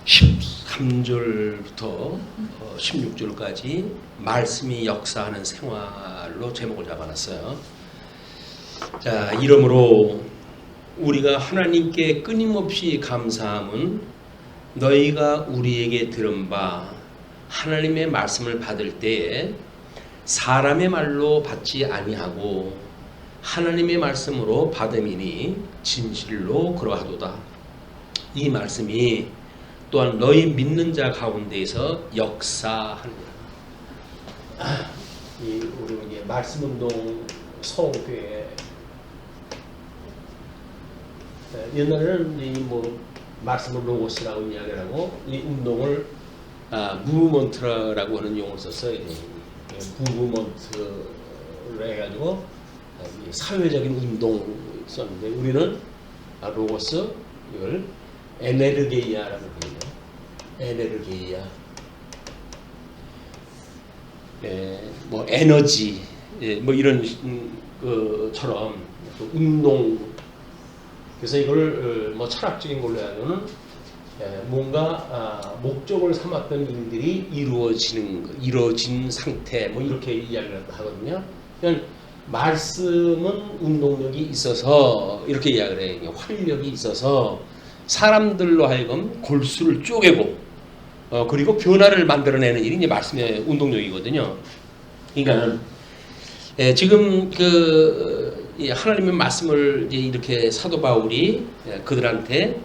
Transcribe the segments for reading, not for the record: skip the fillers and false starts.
13절부터 16절까지 말씀이 역사하는 생활로 제목을 잡아놨어요. 자, 이러므로 우리가 하나님께 끊임없이 감사함은 너희가 우리에게 들은 바 하나님의 말씀을 받을 때에 사람의 말로 받지 아니하고 하나님의 말씀으로 받음이니 진실로 그러하도다. 이 말씀이 또한 너희 믿는 자 가운데에서 역사하느니라. 우리 말씀운동 서울교회 옛날에는 이 말씀을 로고스라고 이야기를 하고 이 운동을 무브먼트라고 하는 용어를 썼어요. 무브먼트를 해가지고 사회적인 운동을 썼는데 우리는 로고스 이걸 에네르게이아라고 불러요. 에네르게이아. 에너지, 이런 것처럼 운동. 그래서 이걸 철학적인 걸로 하면은 뭔가 목적을 삼았던 일들이 이루어진 상태, 이렇게 이야기를 하거든요. 그러니까 말씀은 운동력이 있어서 이렇게 이야기를 해요. 활력이 있어서 사람들로 하여금 골수를 쪼개고 그리고 변화를 만들어내는 일이 이제 말씀의 운동력이거든요. 그러니까 지금 하나님의 말씀을 이제 이렇게 사도 바울이 그들한테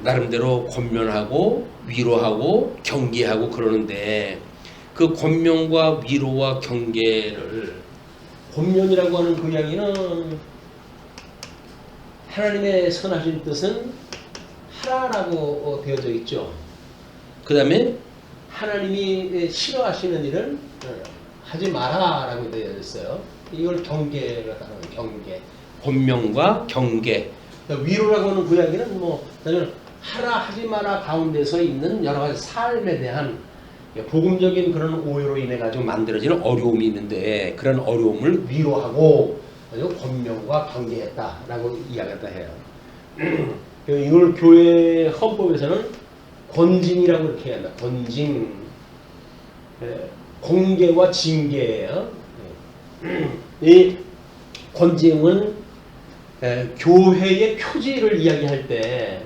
나름대로 권면하고 위로하고 경계하고 그러는데 그 권면과 위로와 경계를 권면이라고 하는 그 이야기는 하나님의 선하신 뜻은 하라라고 되어져 있죠. 그 다음에 하나님이 싫어하시는 일은 하지 마라라고 되어 있어요. 이걸 경계를 하는 경계, 권면과 경계. 위로라고 하는 그 이야기는 하라 하지 마라 가운데서 있는 여러 가지 삶에 대한 복음적인 그런 오해로 인해 가지고 만들어지는 어려움이 있는데 그런 어려움을 위로하고 권면과 경계했다라고 이야기했다 해요. 이걸 교회 헌법에서는 권징이라고 이렇게 한다. 권징, 공계와 징계예요. 이 권징은 교회의 표지를 이야기할 때,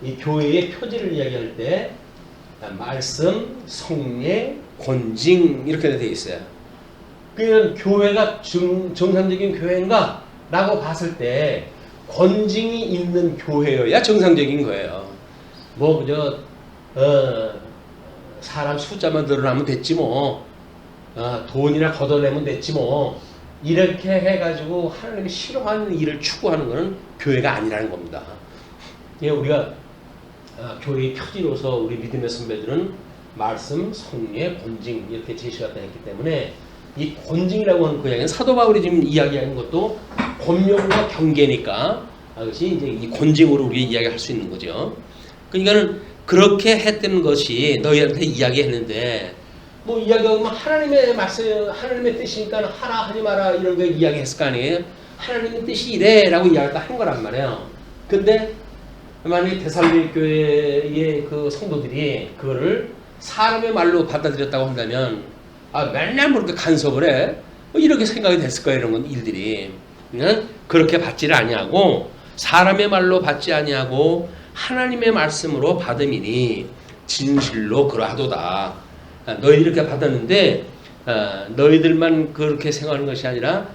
이 교회의 표지를 이야기할 때 말씀, 성례, 권징 이렇게 되어 있어요. 그러면 교회가 정상적인 교회인가? 라고 봤을 때 권징이 있는 교회여야 정상적인 거예요. 사람 숫자만 늘어나면 됐지 돈이나 걷어내면 됐지 이렇게 해가지고 하나님이 싫어하는 일을 추구하는 것은 교회가 아니라는 겁니다. 우리가 교회의 표지로서 우리 믿음의 선배들은 말씀, 성례, 권징 이렇게 제시가 했기 때문에 이 권징이라고 하는 그 이야기는 사도 바울이 지금 이야기하는 것도 권면과 경계니까 그것이 이제 이 권징으로 우리 이야기할 수 있는 거죠. 그러니까는 그렇게 했던 것이 너희한테 이야기했는데 이야기하면 하나님의 말씀, 하나님의 뜻이니까 하라 하지 마라 이런 거 이야기했을 거 아니에요. 하나님의 뜻이 이래라고 이야기를 한 거란 말이에요. 근데 만약에 데살로니가 교회의 그 성도들이 그거를 사람의 말로 받아들였다고 한다면 맨날 그렇게 간섭을 해? 이렇게 생각이 됐을 거예요. 이런 건 일들이. 그렇게 받지를 아니하고 사람의 말로 받지 아니하고 하나님의 말씀으로 받음이니 진실로 그러하도다. 너희들이 이렇게 받았는데 너희들만 그렇게 생각하는 것이 아니라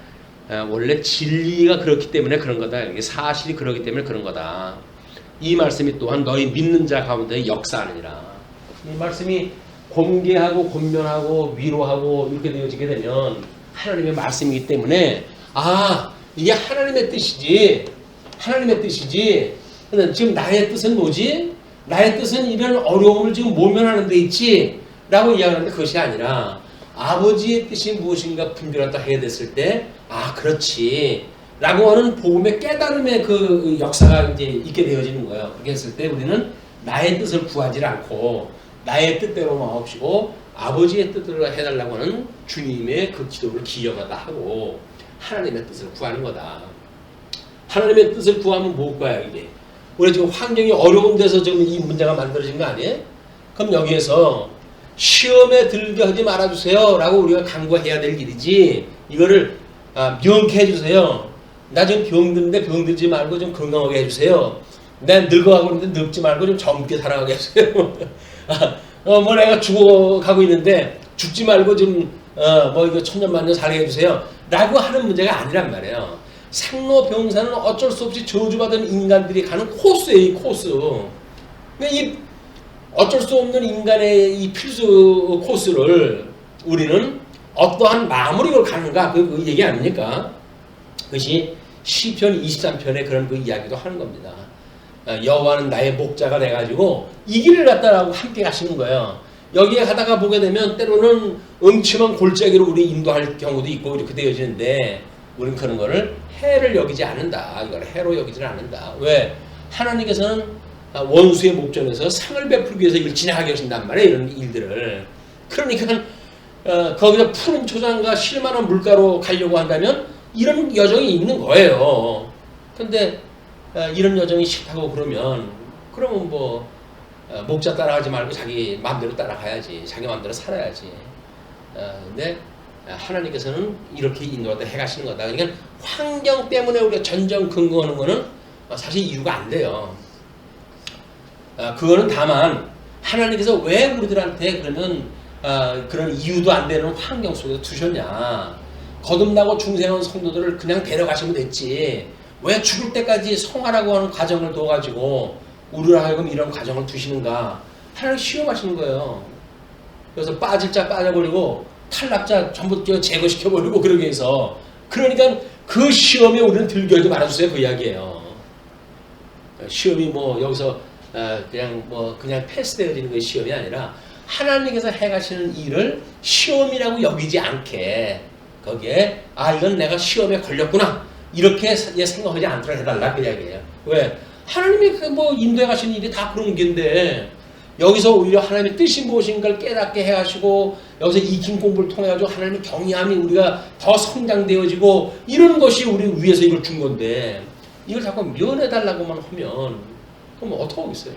원래 진리가 그렇기 때문에 그런 거다. 사실이 그렇기 때문에 그런 거다. 이 말씀이 또한 너희 믿는 자 가운데 역사하느니라. 이 말씀이 공개하고 권면하고 위로하고 이렇게 되어지게 되면 하나님의 말씀이기 때문에 이게 하나님의 뜻이지. 하나님의 뜻이지. 근데 지금 나의 뜻은 뭐지? 나의 뜻은 이런 어려움을 지금 모면하는 데 있지. 라고 이야기하는데 그것이 아니라 아버지의 뜻이 무엇인가 분별하다 해야 됐을 때 그렇지. 라고 하는 복음의 깨달음의 그 역사가 이제 있게 되어지는 거예요. 그렇게 했을 때 우리는 나의 뜻을 구하지 않고 나의 뜻대로 마옵시고 아버지의 뜻대로 해달라고 하는 주님의 그 기도를 기억하다 하고 하나님의 뜻을 구하는 거다. 하나님의 뜻을 구하면 뭘까요? 이게 우리 지금 환경이 어려운 데서 지금 이 문제가 만들어진 거 아니에요? 그럼 여기에서 시험에 들게 하지 말아주세요 라고 우리가 강구해야 될 일이지, 이거를 명쾌 해주세요. 나 지금 병드는데 병들지 말고 좀 건강하게 해주세요. 난 늙어가고 있는데 늙지 말고 좀 젊게 살아가게 해주세요. 뭐 내가 죽어가고 있는데 죽지 말고 좀 뭐 이거 천년만년 살게 해주세요 라고 하는 문제가 아니란 말이에요. 생로병사는 어쩔 수 없이 저주받은 인간들이 가는 코스예요. 이 코스. 그러니까 이 어쩔 수 없는 인간의 이 필수 코스를 우리는 어떠한 마음으로 이걸 가는가, 그 얘기 아닙니까? 그것이 시편 23편의 그런 그 이야기도 하는 겁니다. 여호와는 나의 목자가 돼가지고 이 길을 갔다라고 함께 가시는 거예요. 여기에 가다가 보게 되면 때로는 음침한 골짜기로 우리 인도할 경우도 있고 이렇게 되어지는데, 우리는 그런 거를 해를 여기지 않는다. 이걸 해로 여기지는 않는다. 왜? 하나님께서는 원수의 목전에서 상을 베풀기 위해서 이걸 진행하게 하신단 말이에요. 이런 일들을. 그러니까 거기서 푸른 초장과 실만한 물가로 가려고 한다면 이런 여정이 있는 거예요. 근데 이런 여정이 싫다고 그러면 뭐 목자 따라가지 말고 자기 마음대로 따라가야지. 자기 마음대로 살아야지. 근데 하나님께서는 이렇게 인도하다 해가시는 거다. 그러니까 환경 때문에 우리가 전정 근거하는 거는 사실 이유가 안 돼요. 그거는 다만 하나님께서 왜 우리들한테 그러면 그런 이유도 안 되는 환경 속에 두셨냐. 거듭나고 중생한 성도들을 그냥 데려가시면 됐지. 왜 죽을 때까지 성화라고 하는 과정을 둬가지고 우리로 하여금 이런 과정을 두시는가. 하나님 시험하시는 거예요. 그래서 빠질 자 빠져버리고 탈락자 전부 제거시켜버리고 그러기 위해서. 그러니까 그 시험에 우리는 들게 하지 말아주세요. 그 이야기예요. 시험이 뭐 여기서 그냥 패스되어지는 게 시험이 아니라 하나님께서 해가시는 일을 시험이라고 여기지 않게 거기에 이건 내가 시험에 걸렸구나 이렇게 생각하지 않도록 해달라 그 이야기예요. 왜? 하나님이 인도해 가시는 일이 다 그런 건데 여기서 오히려 하나님의 뜻이 무엇인가를 깨닫게 해가시고 여기서 익힌 공부를 통해 가지고 하나님의 경외함이 우리가 더 성장되어지고 이런 것이 우리 위해서 이걸 준 건데 이걸 자꾸 면해달라고만 하면 그럼 어떻게 하겠어요?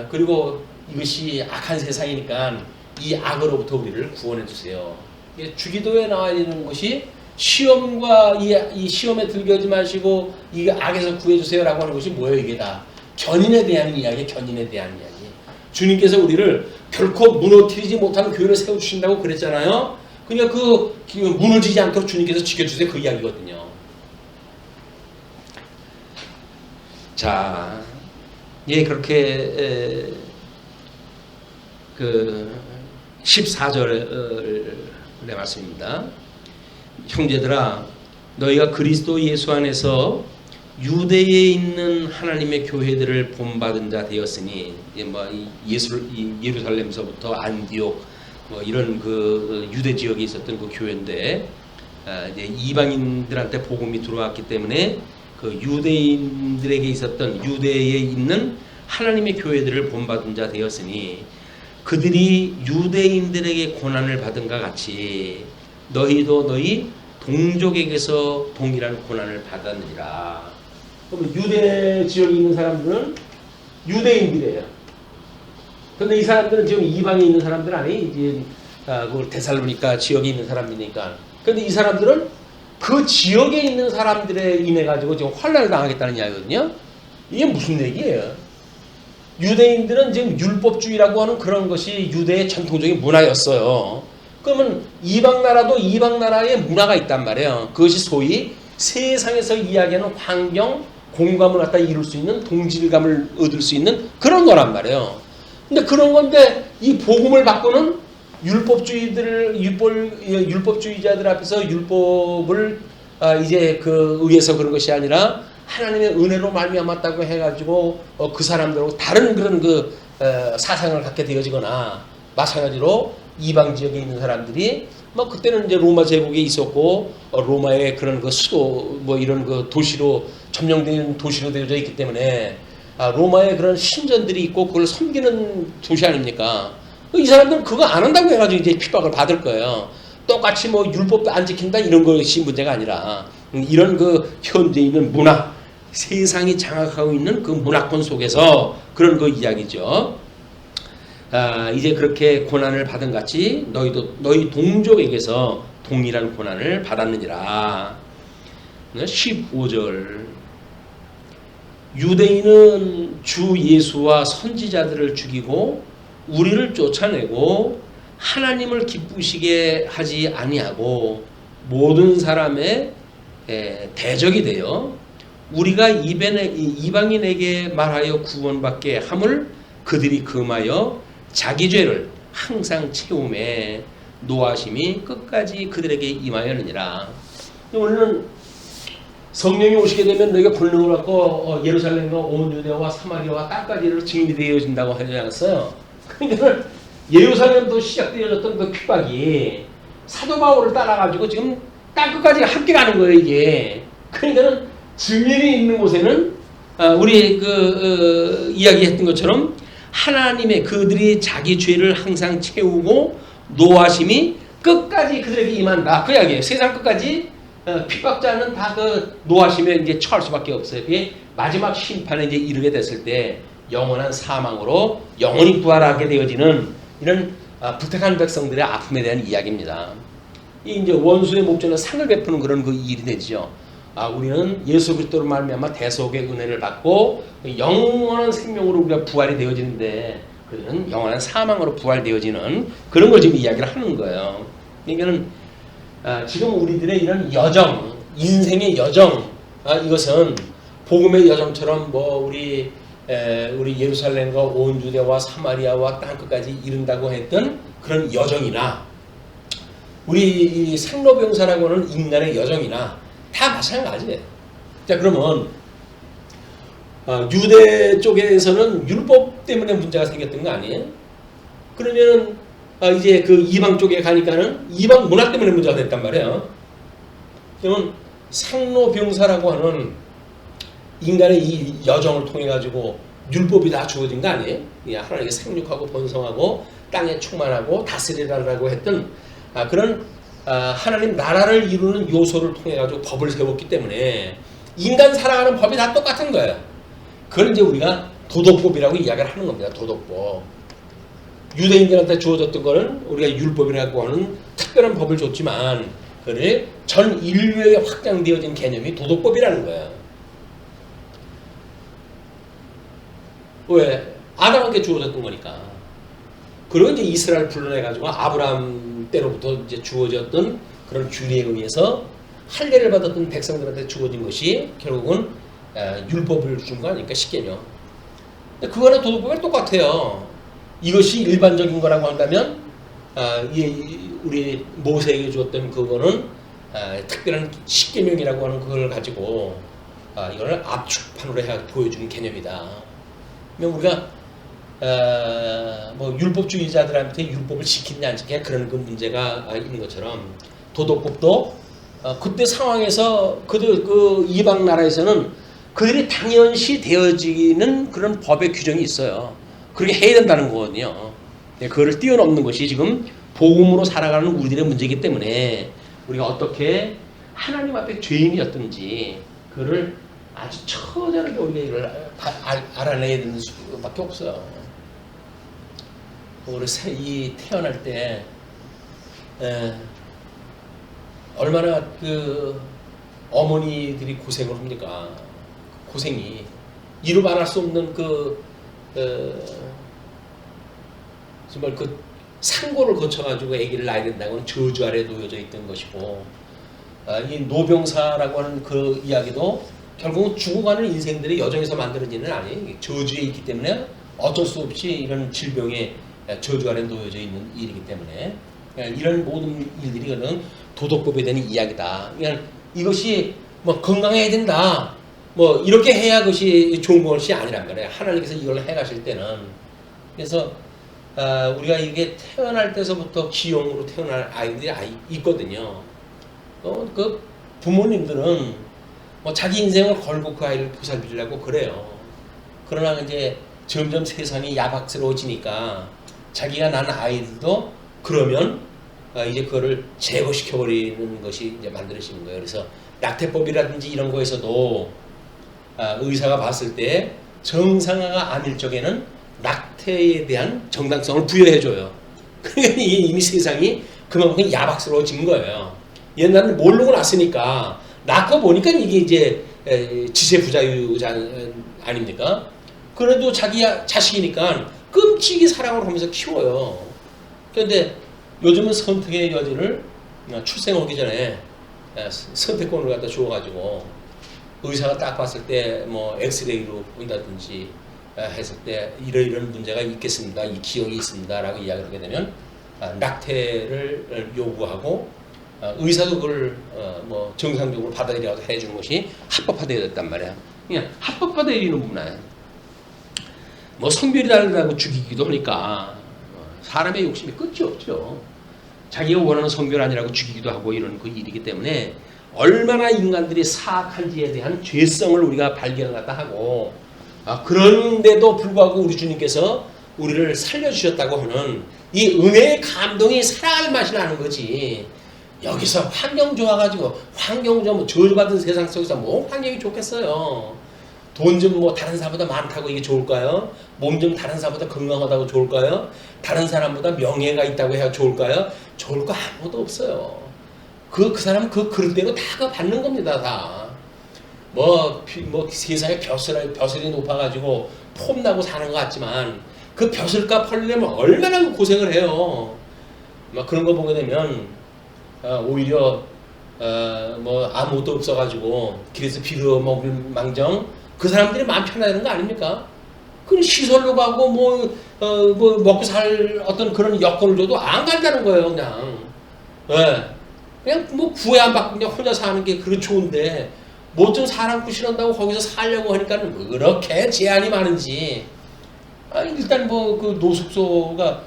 그리고 이것이 악한 세상이니까 이 악으로부터 우리를 구원해 주세요. 주기도에 나와 있는 것이 시험과 이 시험에 들게 하지 마시고 이 악에서 구해 주세요라고 하는 것이 뭐예요? 이게 다 견인에 대한 이야기, 견인에 대한 이야기. 주님께서 우리를 결코 무너뜨리지 못하는 교회를 세워주신다고 그랬잖아요. 그러니까 그 무너지지 않도록 주님께서 지켜주세요. 그 이야기거든요. 자, 그렇게 그 14절의 말씀입니다. 형제들아, 너희가 그리스도 예수 안에서 유대에 있는 하나님의 교회들을 본받은 자 되었으니, 예루살렘서부터 안디옥 이런 그 유대 지역에 있었던 그 교회인데, 이제 이방인들한테 복음이 들어왔기 때문에 그 유대인들에게 있었던 유대에 있는 하나님의 교회들을 본받은 자 되었으니 그들이 유대인들에게 고난을 받은 것 같이 너희도 너희 동족에게서 동일한 고난을 받았느니라. 그럼 유대 지역에 있는 사람들은 유대인들이에요. 그런데 이 사람들은 지금 이방에 있는 사람들 아니, 이제 그 데살로니가 지역에 있는 사람이니까. 그런데 이 사람들은 그 지역에 있는 사람들에 인해 가지고 지금 환난을 당하겠다는 이야기거든요. 이게 무슨 얘기예요? 유대인들은 지금 율법주의라고 하는 그런 것이 유대의 전통적인 문화였어요. 그러면 이방 나라도 이방 나라의 문화가 있단 말이에요. 그것이 소위 세상에서 이야기하는 환경, 공감을 갖다 이룰 수 있는, 동질감을 얻을 수 있는 그런 거란 말이에요. 근데 그런 건데 이 복음을 받고는 율법주의자들 앞에서 율법을 이제 그 의해서 그런 것이 아니라 하나님의 은혜로 말미암았다고 해가지고 그 사람들하고 다른 그런 그 사상을 갖게 되어지거나, 마찬가지로 이방 지역에 있는 사람들이 그때는 이제 로마 제국에 있었고 로마의 그런 그 수도 이런 그 도시로 점령된 도시로 되어져 있기 때문에 로마의 그런 신전들이 있고 그걸 섬기는 도시 아닙니까? 이 사람들은 그거 안 한다고 해가지고 이제 핍박을 받을 거예요. 똑같이 율법도 안 지킨다 이런 것이 문제가 아니라 이런 그 현재 있는 문화, 세상이 장악하고 있는 그 문화권 속에서 그런 그 이야기죠. 이제 그렇게 고난을 받은 같이 너희도 너희 동족에게서 동일한 고난을 받았느니라. 15절 유대인은 주 예수와 선지자들을 죽이고 우리를 쫓아내고 하나님을 기쁘시게 하지 아니하고 모든 사람의 대적이 되어 우리가 이방인에게 말하여 구원받게 함을 그들이 금하여 자기 죄를 항상 채움에 노하심이 끝까지 그들에게 임하였느니라. 오늘은 성령이 오시게 되면 너희가 권능을 갖고 예루살렘과 온 유대와 사마리아와 땅까지를 증인이 되어진다고 하지 않았어요. 그러니까 예루살렘도 시작되어졌던 그 핍박이 사도 바울을 따라가지고 지금 땅끝까지 함께 가는 거예요, 이게. 그러니까는 증인이 있는 곳에는 우리 이야기했던 것처럼 하나님의 그들이 자기 죄를 항상 채우고 노하심이 끝까지 그들에게 임한다. 그 이야기예요. 세상 끝까지 핍박자는 다 그 노하심에 이제 처할 수밖에 없어요. 그게 마지막 심판에 이제 이르게 됐을 때 영원한 사망으로 영원히 부활하게 되어지는 이런 부탁한 백성들의 아픔에 대한 이야기입니다. 이 이제 원수의 목전에 상을 베푸는 그런 그 일이 되죠. 우리는 예수 그리스도로 말미암아 대속의 은혜를 받고 영원한 생명으로 우리가 부활이 되어지는데 그들은 영원한 사망으로 부활되어지는 그런 걸 지금 이야기를 하는 거예요. 그러니까는 지금 우리들의 이런 여정, 인생의 여정, 이것은 복음의 여정처럼 우리 예루살렘과 온 유대와 사마리아와 땅 끝까지 이른다고 했던 그런 여정이나 우리 이 상로병사라고 하는 인간의 여정이나 다 마찬가지예요. 자, 그러면 유대 쪽에서는 율법 때문에 문제가 생겼던 거 아니에요? 그러면 이제 그 이방 쪽에 가니까는 이방 문화 때문에 문제가 됐단 말이에요. 그러면 상로병사라고 하는 인간의 이 여정을 통해 가지고 율법이 다 주어진 거 아니에요? 하나님께 생육하고 번성하고 땅에 충만하고 다스리라고 했던 그런 하나님 나라를 이루는 요소를 통해 가지고 법을 세웠기 때문에 인간 살아가는 법이 다 똑같은 거예요. 그걸 이제 우리가 도덕법이라고 이야기를 하는 겁니다. 도덕법. 유대인들한테 주어졌던 거는 우리가 율법이라고 하는 특별한 법을 줬지만 그를 전 인류에 확장되어진 개념이 도덕법이라는 거예요. 왜? 아담에게 주어졌던 거니까. 그리고 이제 이스라엘 불러내가지고 아브라함 때로부터 이제 주어졌던 그런 규례에 의해서 할례를 받았던 백성들한테 주어진 것이 결국은 율법을 준 거 아닙니까? 십계명. 그거는 도덕법이 똑같아요. 이것이 일반적인 거라고 한다면 우리 모세에게 주었던 그거는 특별한 십계명이라고 하는 그걸 가지고 이걸 압축판으로 보여주는 개념이다. 우리가 율법주의자들한테 율법을 지키냐 안 지키냐 그런 그 문제가 있는 것처럼 도덕법도 그때 상황에서 그 이방 나라에서는 그들이 당연시 되어지는 그런 법의 규정이 있어요. 그렇게 해야 된다는 거거든요. 그거를 뛰어넘는 것이 지금 복음으로 살아가는 우리들의 문제이기 때문에 우리가 어떻게 하나님 앞에 죄인이었든지 그거를 아주 처절하게 우리가 이걸 알아내야 되는 수밖에 없어요. 우리 태어날 때 얼마나 그 어머니들이 고생을 합니까? 고생이 이루 말할 수 없는 정말 그 상고를 거쳐가지고 아기를 낳아야 된다고는 저주 아래 놓여져 있던 것이고 이 노병사라고 하는 그 이야기도 결국은 죽어가는 인생들의 여정에서 만들어지는 아니에요. 저주에 있기 때문에 어쩔 수 없이 이런 질병에 저주 아래 놓여져 있는 일이기 때문에 이런 모든 일들이 도덕법에 대한 이야기다. 이것이 건강해야 된다. 이렇게 해야 그것이 좋은 것이 아니란 말이에요. 하나님께서 이걸 해가실 때는. 그래서 우리가 이게 태어날 때서부터 기형으로 태어날 아이들이 있거든요. 그 부모님들은 자기 인생을 걸고 그 아이를 보살피려고 그래요. 그러나 이제 점점 세상이 야박스러워지니까 자기가 낳은 아이들도 그러면 이제 그거를 제거시켜버리는 것이 이제 만들어지는 거예요. 그래서 낙태법이라든지 이런 거에서도 의사가 봤을 때 정상화가 아닐 적에는 낙태에 대한 정당성을 부여해줘요. 그러니까 이미 세상이 그만큼 야박스러워진 거예요. 옛날에는 모르고 났으니까 낳고 보니까 이게 이제 지세부자유자 아닙니까? 그래도 자기 자식이니까 끔찍이 사랑을 하면서 키워요. 그런데 요즘은 선택의 여지를 출생하기 전에 선택권을 갖다 주어가지고 의사가 딱 봤을 때 뭐 엑스레이로 본다든지 했을 때 이런 문제가 있겠습니다. 이 기형이 있습니다라고 이야기를 하게 되면 낙태를 요구하고 의사도 그걸 뭐 정상적으로 받아들여서 해주는 것이 합법화되어 됐단 말이야. 그냥 합법화되어 있는 부분은 뭐 성별이 다르다고 죽이기도 하니까 사람의 욕심이 끝이 없죠. 자기가 원하는 성별 아니라고 죽이기도 하고 이런 그 일이기 때문에 얼마나 인간들이 사악한지에 대한 죄성을 우리가 발견을 하고 그런데도 불구하고 우리 주님께서 우리를 살려주셨다고 하는 이 은혜의 감동이 살아갈 맛이 나는 거지. 여기서 환경 좋아가지고 환경 좀 저주받은 세상 속에서 뭐 환경이 좋겠어요. 돈 좀 뭐 다른 사람보다 많다고 이게 좋을까요? 몸 좀 다른 사람보다 건강하다고 좋을까요? 다른 사람보다 명예가 있다고 해야 좋을까요? 좋을 거 아무것도 없어요. 그 사람은 그 그릇대로 다 받는 겁니다, 다. 뭐 세상에 벼슬이 높아가지고 폼나고 사는 것 같지만 그 벼슬값 벌려면 얼마나 고생을 해요. 막 그런 거 보게 되면 오히려 뭐 아무것도 없어가지고 길에서 빌어먹을 망정 그 사람들이 마음 편하다는 거 아닙니까? 그 시설로 가고 뭐 먹고 살 어떤 그런 여건을 줘도 안 간다는 거예요, 그냥. 네. 그냥 뭐 구애 안 받고 그냥 혼자 사는 게 그렇게 좋은데 뭐 좀 사람 구실한다고 거기서 살려고 하니까 그렇게 제한이 많은지. 일단 뭐 그 노숙소가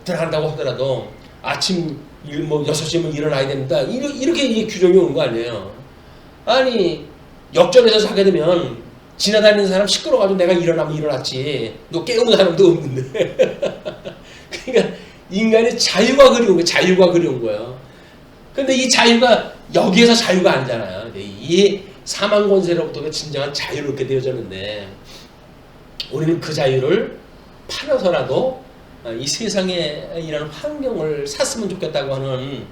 들어간다고 하더라도 아침 뭐 6시면 일어나야 됩니다. 이렇게 규정이 오는 거 아니에요. 아니 역전해서 자게 되면 지나다니는 사람 시끄러워가지고 내가 일어나면 일어났지. 너 깨우는 사람도 없는데. 그러니까 인간의 자유가 그리운 거야. 자유가 그리운 거예요. 근데 이 자유가 여기에서 자유가 아니잖아요. 이 사망 권세로부터 진정한 자유를 얻게 되어졌는데 우리는 그 자유를 팔아서라도 이 세상에 이런 환경을 샀으면 좋겠다고 하는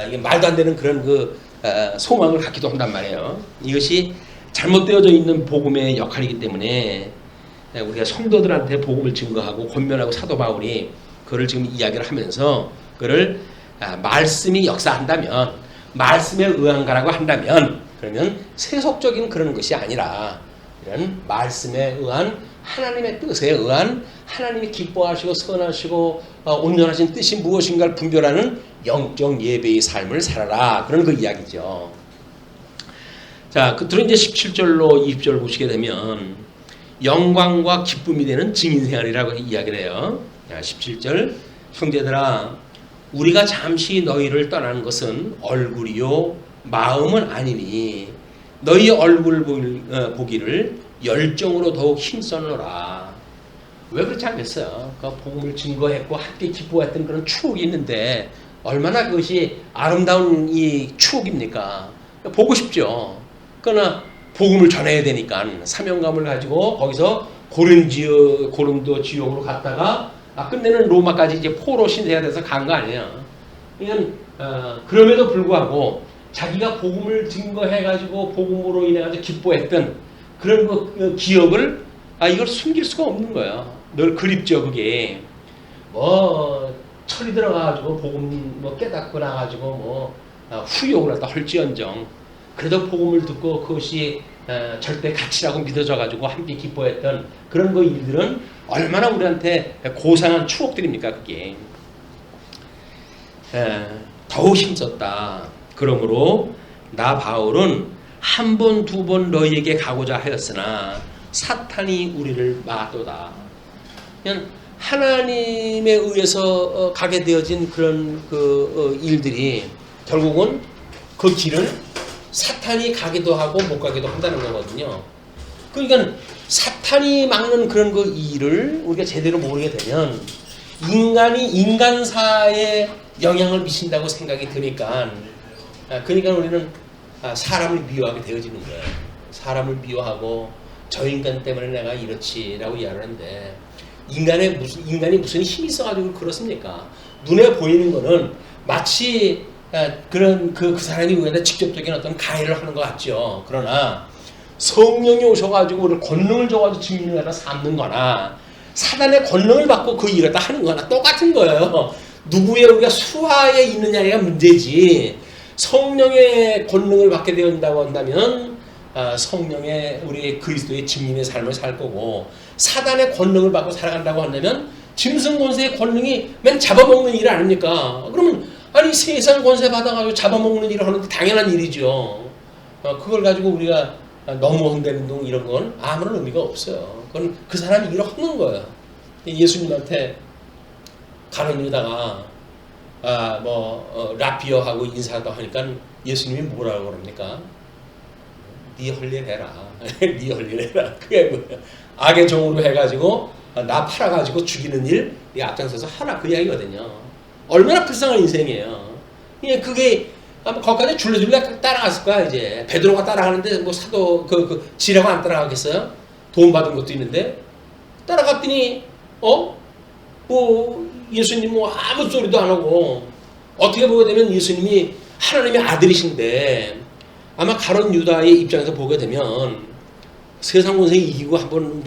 이게 말도 안 되는 그런 그 소망을 갖기도 한단 말이에요. 이것이 잘못되어져 있는 복음의 역할이기 때문에 우리가 성도들한테 복음을 증거하고 권면하고 사도 바울이 그를 지금 이야기를 하면서 그를 말씀이 역사한다면 말씀에 의한가라고 한다면 그러면 세속적인 그런 것이 아니라 이런 말씀에 의한 하나님의 뜻에 의한 하나님이 기뻐하시고 선하시고 온전하신 뜻이 무엇인가를 분별하는 영적 예배의 삶을 살아라. 그런 그 이야기죠. 자, 끝으로 이제 17절로 20절 보시게 되면 영광과 기쁨이 되는 증인생활이라고 이야기를 해요. 자, 17절 형제들아 우리가 잠시 너희를 떠나는 것은 얼굴이요 마음은 아니니 너희 얼굴 보기를 열정으로 더욱 힘써노라. 왜 그렇지 않겠어요? 그 복음을 증거했고 함께 기뻐했던 그런 추억이 있는데 얼마나 그것이 아름다운 이 추억입니까? 보고 싶죠. 그러나 복음을 전해야 되니까 사명감을 가지고 거기서 고린도 지역으로 갔다가 끝내는 로마까지 이제 포로 신세가 돼서 간 거 아니에요. 그러니까 그럼에도 불구하고 자기가 복음을 증거해가지고 복음으로 인해서 기뻐했던 그런 그 기억을 이걸 숨길 수가 없는 거예요. 늘 그립죠, 그게. 뭐 철이 들어가가지고 복음 뭐 깨닫고 나가지고 뭐 후욕을 갖다 헐지언정 그래도 복음을 듣고 그것이 절대 가치라고 믿어져가지고 함께 기뻐했던 그런 그 일들은 얼마나 우리한테 고상한 추억들입니까, 그게. 더욱 힘썼다. 그러므로 나 바울은 한 번, 두 번 너희에게 가고자 하였으나 사탄이 우리를 막도다. 그냥 하나님에 의해서 가게 되어진 그런 그 일들이 결국은 그 길을 사탄이 가기도 하고 못 가기도 한다는 거거든요. 그러니까 사탄이 막는 그런 그 일을 우리가 제대로 모르게 되면 인간이 인간사에 영향을 미친다고 생각이 드니까 그러니까 우리는 사람을 미워하게 되어지는 거예요. 사람을 미워하고 저 인간 때문에 내가 이렇지라고 이야기하는데 인간이 무슨 힘이 있어가지고 그렇습니까? 눈에 보이는 거는 마치 그런 그 사람이 우리한테 직접적인 어떤 가해를 하는 것 같죠. 그러나 성령이 오셔가지고 우리 권능을 줘가지고 증인을 갖다 삼는 거나 사단의 권능을 받고 그 일을 다 하는 거나 똑같은 거예요. 누구의 우리가 수하에 있느냐가 문제지. 성령의 권능을 받게 된다고 한다면 성령의 우리 그리스도의 증인의 삶을 살 거고, 사단의 권능을 받고 살아간다고 한다면 짐승 권세의 권능이 맨 잡아먹는 일 아닙니까? 그러면 아니 세상 권세 받아가지고 잡아먹는 일을 하는 게 당연한 일이죠. 그걸 가지고 우리가 너무 흔드는 동 이런 건 아무런 의미가 없어요. 그건 그 사람이 일을 하는 거예요. 예수님한테 가는 유다가 라피어하고 인사하다 하니까 예수님이 뭐라고 그럽니까? 네 할 일 해라. 네 할 일 해라. 그게 뭐야? 악의 종으로 해가지고 나 팔아가지고 죽이는 일, 네 앞장서서 하라. 그 이야기거든요. 얼마나 불쌍한 인생이에요. 그게 아마 거기까지 줄레줄레 따라갔을 거야. 이제 베드로가 따라가는데 뭐 사도 지라고 안 따라가겠어요? 도움 받은 것도 있는데 따라갔더니 예수님 아무 소리도 안 하고, 어떻게 보게 되면 예수님이 하나님의 아들이신데 아마 가룟 유다의 입장에서 보게 되면 세상 권세 이기고 한번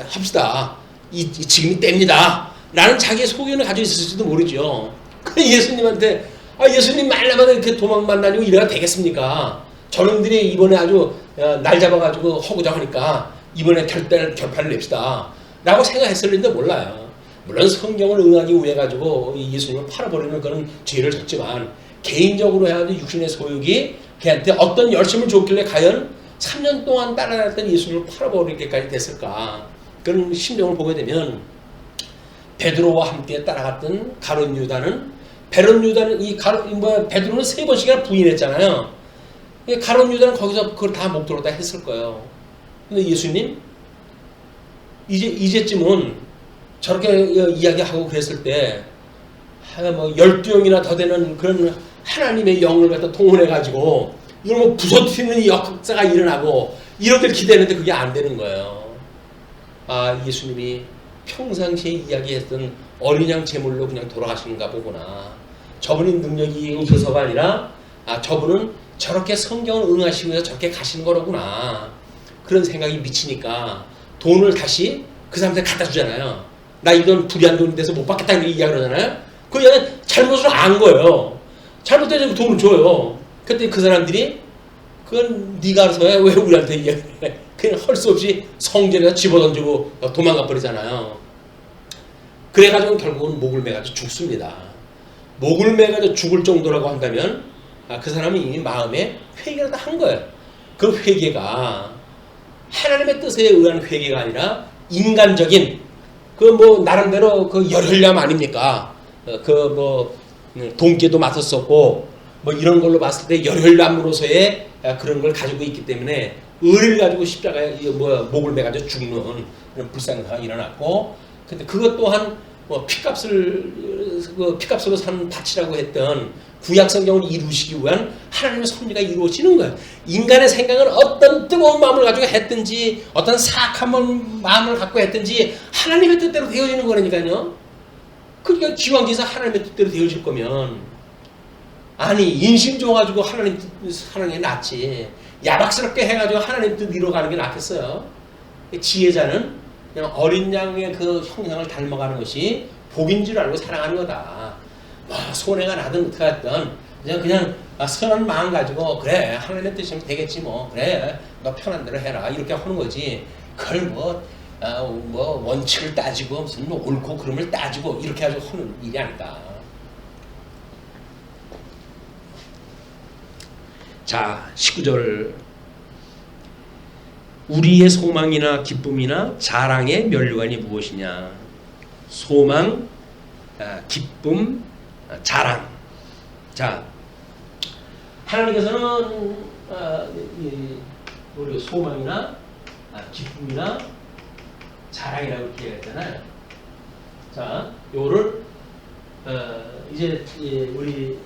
합시다. 지금이 때입니다. 라는 자기의 소견을 가지고 있을지도 모르죠. 그 예수님한테 예수님 말라마다 이렇게 도망만 다니고 이래야 되겠습니까? 저놈들이 이번에 아주 날 잡아가지고 허구장 하니까 이번에 결판을 냅시다. 라고 생각했을는데 몰라요. 물론 성경을 응하기 위해 가지고 예수님을 팔아버리는 그런 죄를 졌지만, 개인적으로 해가지고 육신의 소욕이 걔한테 어떤 열심을 줬길래 과연 3년 동안 따라다녔던 예수님을 팔아버리기까지 됐을까? 그런 심정을 보게 되면 베드로와 함께 따라갔던 가룟 유다는 베드로는 3번씩이나 부인했잖아요. 가룟 유다는 거기서 그걸 다 목도로 다 했을 거예요. 근데 예수님 이제쯤은 저렇게 이야기하고 그랬을 때 12명이나 더 되는 그런 하나님의 영을 갖다 동원해가지고 이걸 부서뜨리는 역사가 일어나고 이런들 기대했는데 그게 안 되는 거예요. 예수님이 평상시에 이야기했던 어린 양 제물로 그냥 돌아가시는가 보구나. 저분이 능력이 없어서가 아니라 저분은 저렇게 성경을 응하시고 해서 저렇게 가시는 거로구나. 그런 생각이 미치니까 돈을 다시 그 사람한테 갖다 주잖아요. 나 이 돈 불이한 돈이 돼서 못 받겠다 이렇게 이야기하잖아요. 그냥 잘못을 안 거예요. 잘못돼서 돈을 줘요. 그때 그 사람들이 그건 네가 알아서 해. 왜 우리한테 이야기해. 그냥 할 수 없이 성전에다 집어던지고 도망가 버리잖아요. 그래가지고 결국은 목을 매가지고 죽습니다. 목을 매가지고 죽을 정도라고 한다면 그 사람이 이미 마음에 회개를 다 한 거예요. 그 회개가 하나님의 뜻에 의한 회개가 아니라 인간적인 나름대로 열혈남 아닙니까? 돈깨도 맞았었고 이런 걸로 봤을 때 열혈남으로서의 그런 걸 가지고 있기 때문에 의를 가지고 십자가에 목을 매가지고 죽는 그런 불쌍한 상황이 일어났고, 근데 그것 또한 피값으로 산 밭이라고 했던 구약 성경을 이루시기 위한 하나님의 섭리가 이루어지는 거예요. 인간의 생각은 어떤 뜨거운 마음을 가지고 했든지 어떤 사악한 마음을 갖고 했든지 하나님의 뜻대로 되어지는 거라니까요. 그러니까 기왕기사 하나님의 뜻대로 되어질 거면 인심 좋아가지고 하나님이 낫지. 야박스럽게 해가지고 하나님 뜻 이뤄가는 게 낫겠어요. 지혜자는 그냥 어린 양의 그 형상을 닮아가는 것이 복인 줄 알고 살아가는 거다. 손해가 나든 어떻게 하든 그냥 선한 마음 가지고 그래 하나님의 뜻이면 되겠지 그래 너 편한 대로 해라 이렇게 하는 거지. 그걸 원칙을 따지고 무슨 옳고 그름을 따지고 이렇게 가지고 하는 일이 아니다. 자, 19절. 우리의 소망이나 기쁨이나 자랑의 면류관이 무엇이냐? 소망, 기쁨, 자랑. 자, 하나님께서는 우리 소망이나 기쁨이나 자랑이라고 이렇게 얘기했잖아요. 자, 요거를 이제 우리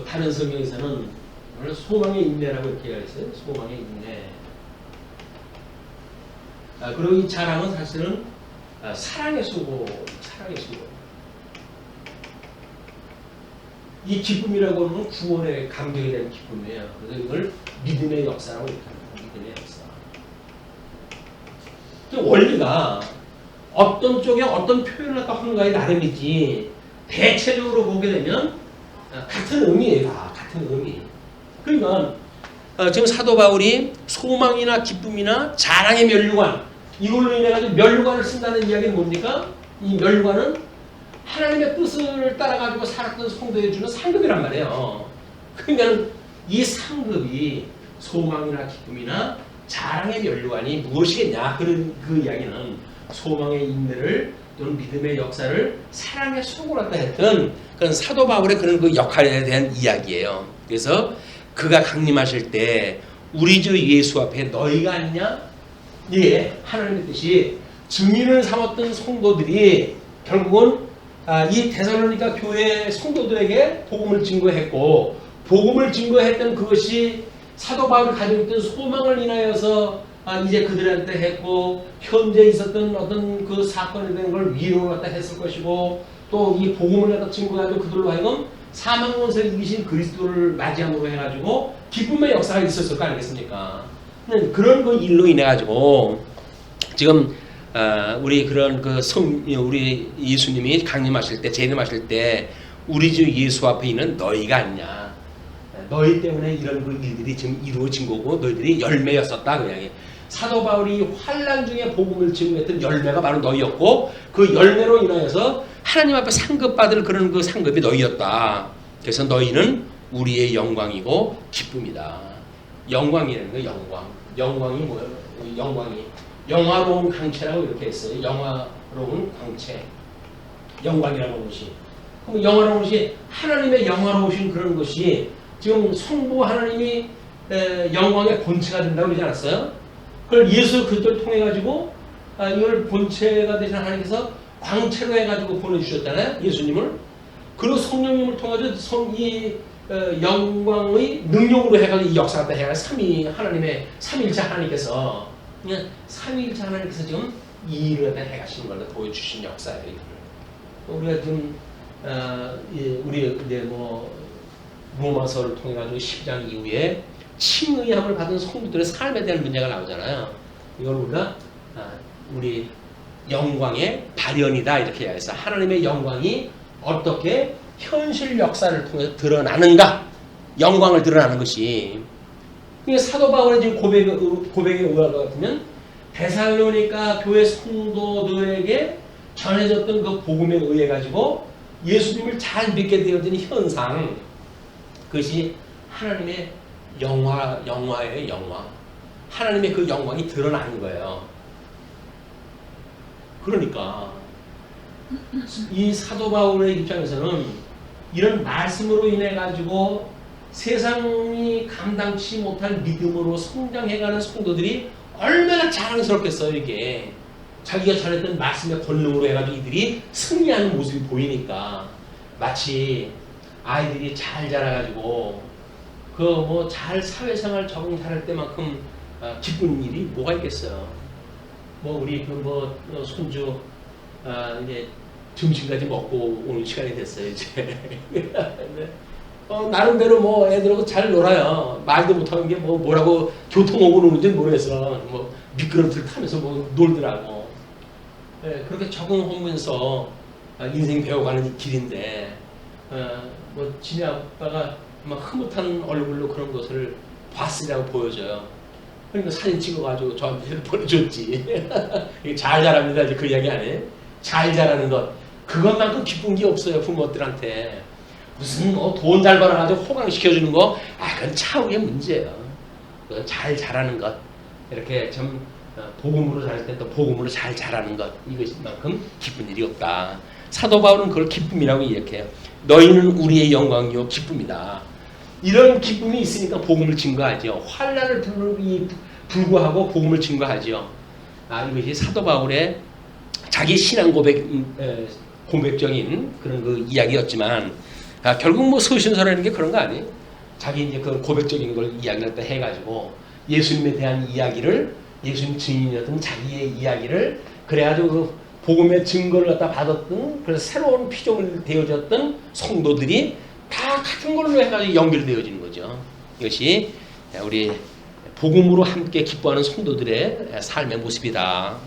다른 성경에서는 소망의 인내라고 이렇게 얘기했어요. 소망의 인내. 그리고 이 자랑은 사실은 사랑의 수고, 사랑의 수고. 이 기쁨이라고 하는 구원의 감격에 대한 기쁨이에요. 그래서 이걸 믿음의 역사라고 이렇게 합니다. 믿음의 역사. 원리가 어떤 쪽에 어떤 표현을 갖다 하는가에 나름이지 대체적으로 보게 되면 같은 의미예요. 다 같은 의미. 그러니까 지금 사도 바울이 소망이나 기쁨이나 자랑의 면류관 이걸로 인해 가지고 면류관을 쓴다는 이야기는 뭡니까? 이 면류관은 하나님의 뜻을 따라 가지고 살았던 성도에 주는 상급이란 말이에요. 그러니까 이 상급이 소망이나 기쁨이나 자랑의 면류관이 무엇이겠냐? 그런 그 이야기는 소망의 인내를 또는 믿음의 역사를 사랑의 수고로 갖다 했던 그런 사도 바울의 그런 그 역할에 대한 이야기예요. 그래서 그가 강림하실 때 우리 주 예수 앞에 너희가 아니냐? 예, 하나님의 뜻이 증인을 삼았던 성도들이 결국은 이 데살로니가 교회 성도들에게 복음을 증거했고 복음을 증거했던 그것이 사도 바울이 가지고 있던 소망을 인하여서 이제 그들한테 했고 현재 있었던 어떤 그 사건에 대한 걸 위로를 갖다 했을 것이고 또 이 복음을 갖다 증거하고 그들로 하여금 사망 권세를 이기신 그리스도를 맞이함으로 해가지고 기쁨의 역사가 있었을 거 아니겠습니까? 그런 그 일로 인해 가지고 지금 우리 그런 그 우리 예수님이 강림하실 때 재림하실 때 우리 주 예수 앞에 있는 너희가 아니냐? 너희 때문에 이런 그 일들이 지금 이루어진 거고 너희들이 열매였었다 그 이야기. 사도 바울이 환난 중에 복음을 증거했던 열매가 바로 너희였고 그 열매로 인하여서 하나님 앞에 상급받을 그런 그 상급이 너희였다. 그래서 너희는 우리의 영광이고 기쁨이다. 영광이라는 거 영광. 영광이 뭐예요? 영광이 영화로운 광채라고 이렇게 했어요. 영화로운 광채. 영광이라는 것이. 그럼 영화로운 것이 하나님의 영화로우신 그런 것이 지금 성부 하나님이 영광의 본체가 된다고 그러지 않았어요? 그걸 예수 그리스도를 통해 가지고 이걸 본체가 되신 하나님께서 광채로 해가지고 보내주셨잖아요. 예수님을. 그리고 성령님을 통해 가지고 이 영광의 능력으로 해가지고 이 역사가 해가지고 하나님의 삼위일체 하나님께서 삼위일체 하나님께서 지금 이 일을 해가시는 걸 보여주신 역사예요. 우리가 지금 우리 이제 뭐 로마서를 통해 가지고 10장 이후에 칭의함을 받은 성도들의 삶에 대한 문제가 나오잖아요. 이걸 우리가 우리 영광의 발현이다 이렇게 이야기해서 하나님의 영광이 어떻게 현실 역사를 통해서 드러나는가, 영광을 드러나는 것이. 사도 바울의 지금 고백에 의할 것 같으면 데살로니가 교회 성도들에게 전해졌던 그 복음에 의해 가지고 예수님을 잘 믿게 되어진 현상, 그것이 하나님의 영화예요, 영화. 하나님의 그 영광이 드러나는 거예요. 그러니까 이 사도 바울의 입장에서는 이런 말씀으로 인해 가지고 세상이 감당치 못할 믿음으로 성장해가는 성도들이 얼마나 자랑스럽겠어요. 이게 자기가 전했던 말씀의 권능으로 해가지고 이들이 승리하는 모습이 보이니까 마치 아이들이 잘 자라가지고 그 뭐 잘 사회생활 적응 잘할 때만큼 기쁜 일이 뭐가 있겠어요. 뭐 우리 그 뭐 손주 이제 점심까지 먹고 오는 시간이 됐어요 이제. 나름대로 뭐 애들하고 잘 놀아요. 말도 못하는 게 뭐라고 교통오고 노는지 모르겠어. 뭐 미끄럼틀 타면서 뭐 놀더라고. 그렇게 적응하면서 인생 배워가는 길인데 뭐 지네 아빠가 막 흐뭇한 얼굴로 그런 것을 봤으라고 보여줘요. 그러니까 사진 찍어가지고 저한테 보내줬지. 잘 자랍니다. 이제 그 이야기 아니에요? 잘 자라는 것. 그것만큼 기쁜 게 없어요. 부모들한테. 무슨 돈 잘 벌어가지고 호강시켜주는 거, 그건 차후의 문제예요. 그건 잘 자라는 것. 이렇게 좀 복음으로 자랄 때 또 복음으로 잘 자라는 것. 이것만큼 기쁜 일이 없다. 사도 바울은 그걸 기쁨이라고 이야기해요. 너희는 우리의 영광이요 기쁨이다. 이런 기쁨이 있으니까 복음을 증거하죠. 환난을 불구하고 복음을 증거하죠. 이것이 사도 바울의 자기 신앙 고백적인 그런 그 이야기였지만 결국 뭐 서신서라는 게 그런 거 아니에요? 자기 이제 그 고백적인 걸 이야기를 또 해가지고 예수님에 대한 이야기를 예수님 증인이었던 자기의 이야기를 그래가지고 그 복음의 증거를 갖다 받았던 그래서 새로운 피조물 되어졌던 성도들이 다 같은 걸로 해가지고 연결되어지는 거죠. 이것이 우리 복음으로 함께 기뻐하는 성도들의 삶의 모습이다.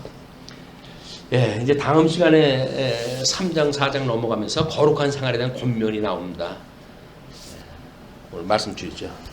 예, 이제 다음 시간에 3장 4장 넘어가면서 거룩한 생활에 대한 권면이 나옵니다. 오늘 말씀 주시죠.